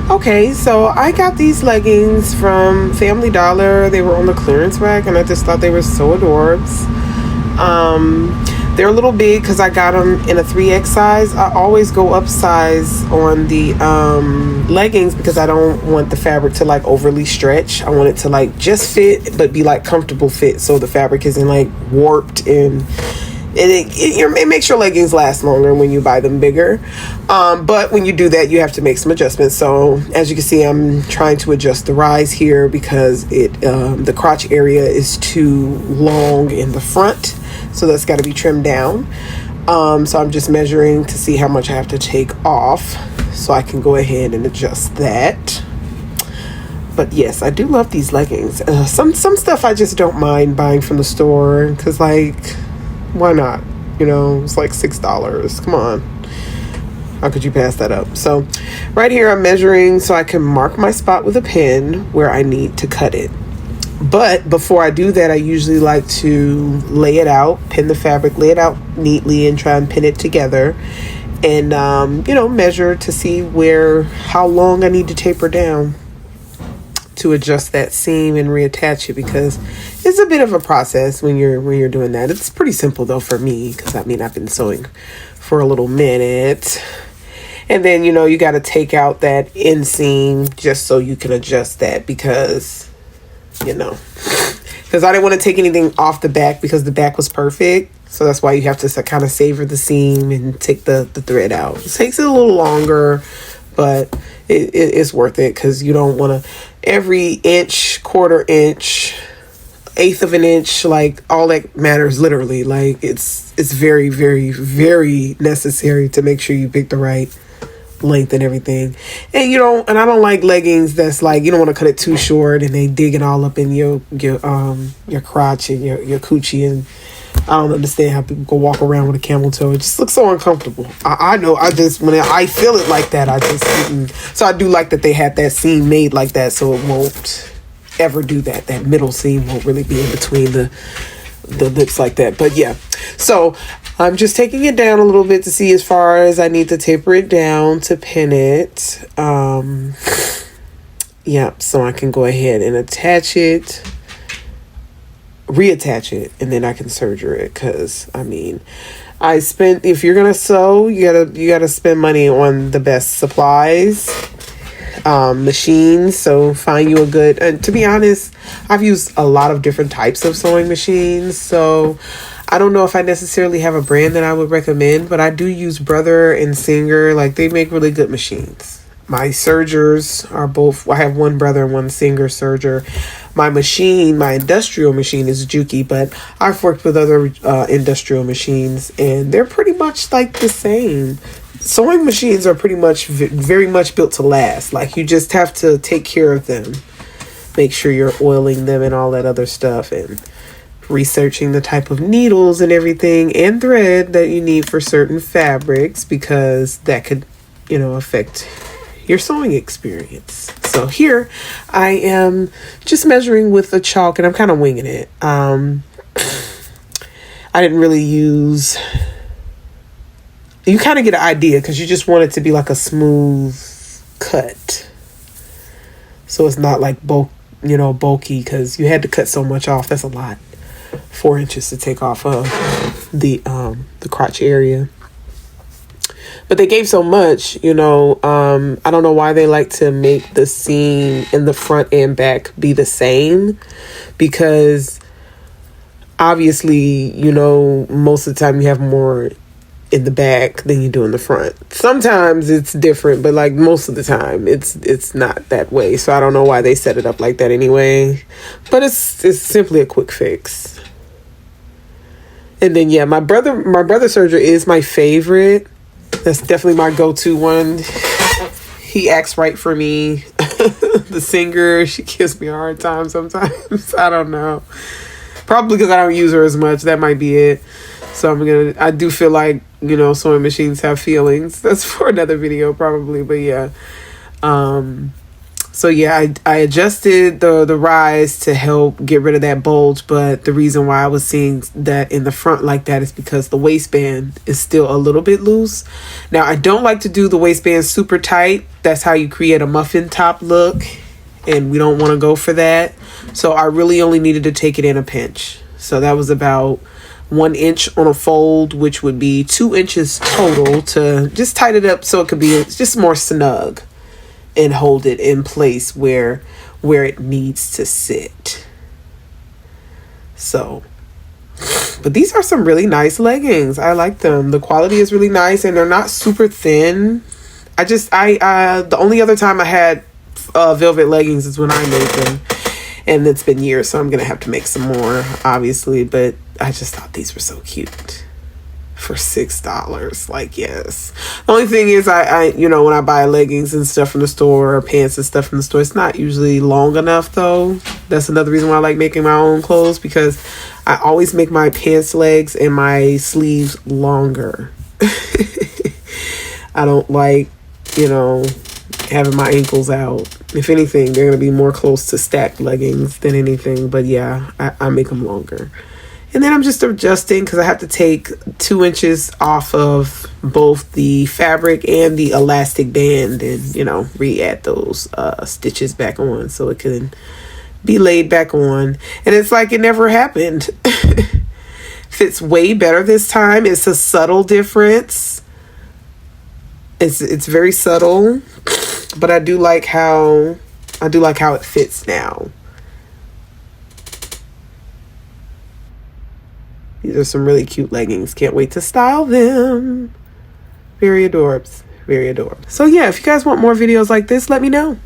Okay, so I got these leggings from Family Dollar. They were on the clearance rack, and I just thought they were so adorbs. They're a little big because I got them in a 3X size. I always go up size on the leggings because I don't want the fabric to like overly stretch. I want it to like just fit, but be like comfortable fit, so the fabric isn't like warped and it makes your leggings last longer when you buy them bigger. But when you do that, you have to make some adjustments. So as you can see, I'm trying to adjust the rise here because the crotch area is too long in the front. So that's got to be trimmed down. So I'm just measuring to see how much I have to take off so I can go ahead and adjust that. But yes, I do love these leggings. Some stuff I just don't mind buying from the store because, like, why not? You know, it's like $6. Come on. How could you pass that up? So right here I'm measuring so I can mark my spot with a pen where I need to cut it. But before I do that, I usually like to lay it out, pin the fabric, lay it out neatly and try and pin it together. And, measure to see how long I need to taper down to adjust that seam and reattach it, because it's a bit of a process when you're doing that. It's pretty simple though for me, because I've been sewing for a little minute. And then, you got to take out that inseam just so you can adjust that because I didn't want to take anything off the back because the back was perfect. So that's why you have to kind of savor the seam and take the thread out. It takes it a little longer, but it's worth it because you don't want to every inch, quarter inch, eighth of an inch, like all that matters literally. Like it's very, very, very necessary to make sure you pick the right length and everything. And I don't like leggings that's like you don't want to cut it too short and they dig it all up in your crotch and your coochie. And I don't understand how people go walk around with a camel toe. It just looks so uncomfortable. I know. When I feel it like that, I just didn't. So I do like that they had that seam made like that, so it won't ever do that. That middle seam won't really be in between the lips like that. But yeah, so I'm just taking it down a little bit to see as far as I need to taper it down to pin it. So I can go ahead and attach it, reattach it, and then I can serger it. Because if you're gonna sew, you gotta spend money on the best supplies, machines. So find you a good, and to be honest, I've used a lot of different types of sewing machines, so I don't know if I necessarily have a brand that I would recommend, but I do use Brother and Singer. Like, they make really good machines. My sergers are both, I have one Brother and one Singer serger. My industrial machine is Juki, but I've worked with other industrial machines and they're pretty much like the same. Sewing machines are pretty much very much built to last. Like, you just have to take care of them. Make sure you're oiling them and all that other stuff, and researching the type of needles and everything and thread that you need for certain fabrics, because that could, affect your sewing experience. So here I am just measuring with a chalk and I'm kind of winging it. I didn't really use, you kind of get an idea because you just want it to be like a smooth cut. So it's not like bulky, because you had to cut so much off. That's a lot. 4 inches to take off of the crotch area. But they gave so much, I don't know why they like to make the seam in the front and back be the same, because obviously, most of the time you have more in the back than you do in the front. Sometimes it's different, but like most of the time it's not that way. So I don't know why they set it up like that anyway, but it's simply a quick fix. And then my brother serger is my favorite. That's definitely my go-to one. He acts right for me. The Singer, she gives me a hard time sometimes. I don't know, probably because I don't use her as much. That might be it. So I do feel like, sewing machines have feelings. That's for another video probably. But yeah. So yeah, I adjusted the rise to help get rid of that bulge, but the reason why I was seeing that in the front like that is because the waistband is still a little bit loose. Now, I don't like to do the waistband super tight. That's how you create a muffin top look, and we don't want to go for that. So I really only needed to take it in a pinch. So that was about 1 inch on a fold, which would be 2 inches total, to just tighten it up so it could be just more snug and hold it in place where it needs to sit. So, but these are some really nice leggings. I like them. The quality is really nice, and they're not super thin. The only other time I had velvet leggings is when I made them, and it's been years, so I'm gonna have to make some more, obviously. But I just thought these were so cute for $6. Like, yes. The only thing is, I when I buy leggings and stuff from the store, or pants and stuff from the store, it's not usually long enough, though. That's another reason why I like making my own clothes, because I always make my pants legs and my sleeves longer. I don't like, having my ankles out. If anything, they're going to be more close to stacked leggings than anything. But yeah, I make them longer. And then I'm just adjusting because I have to take 2 inches off of both the fabric and the elastic band, and, re-add those stitches back on so it can be laid back on. And it's like it never happened. Fits way better this time. It's a subtle difference. It's very subtle, but I do like how it fits now. These are some really cute leggings. Can't wait to style them. Very adorbs. Very adorable. So yeah, if you guys want more videos like this, let me know.